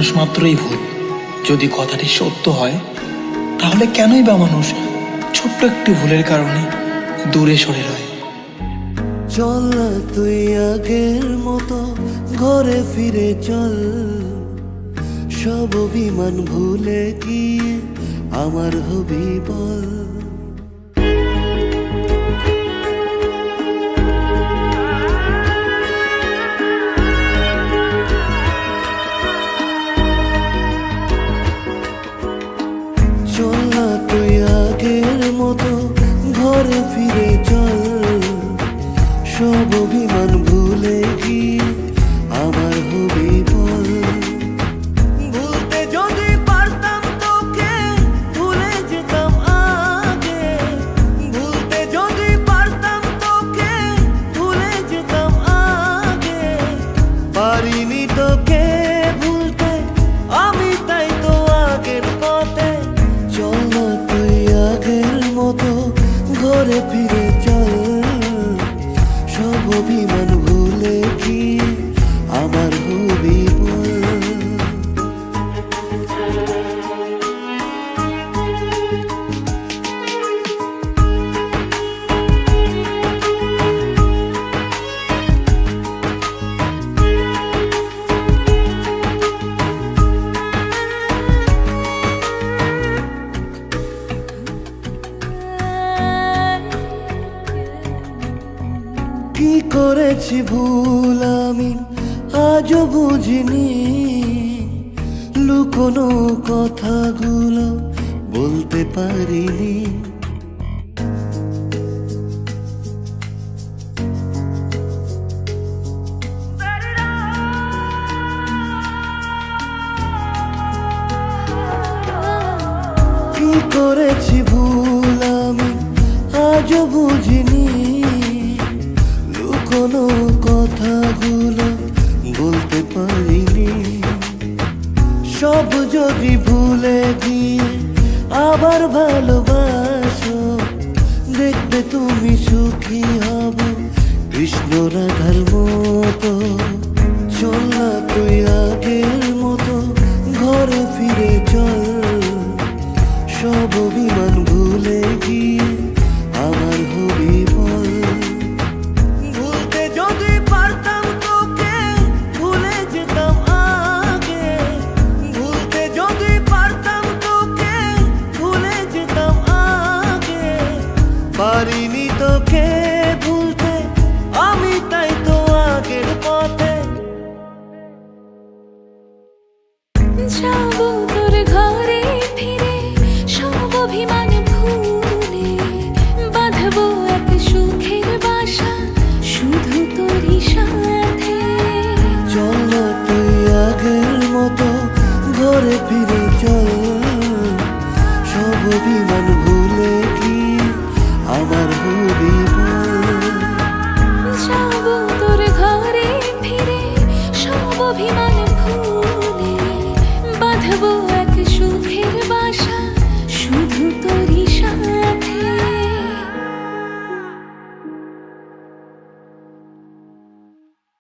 মানুষ মাত্রই ভুল। যদি কথাটি সত্য হয় তাহলে কেনই বা মানুষ ছোট্ট একটি ভুলের কারণে দূরে সরে রয়? চল না তুই আগের মতো ঘরে ফিরে চল, সব অভিমান ভুলে গিয়ে আমার হবি বল। চল না তুই আগের মতো ঘরে ফিরে চল, সব অভিমান ভুলে গিয়ে আমার হবি বল। ভুলতে যদি পারতাম তোকে ভুলে যেতাম আগে, ভুলতে যদি পারতাম তোকে ভুলে যেতাম আগে। পারিনি তোকে ভুলতে আমি, তাই তো আগের পথে। চল না তুই আগের মতো ঘরে ফিরে চল, সব অভিমান ভুলে গিয়ে আমার হবি বল। কি করেছি ভুল আমি আজও বুঝিনি, লুকোনো কথাগুলো বলতে পারিনি। কি করেছি ভুল আমি আজও বুঝিনি, কোনো কথাগুলো বলতে পারিনি। সব যদি ভুলে গিয়ে আবার ভালোবাসো, দেখবে তুমি সুখী হব কৃষ্ণ রাধার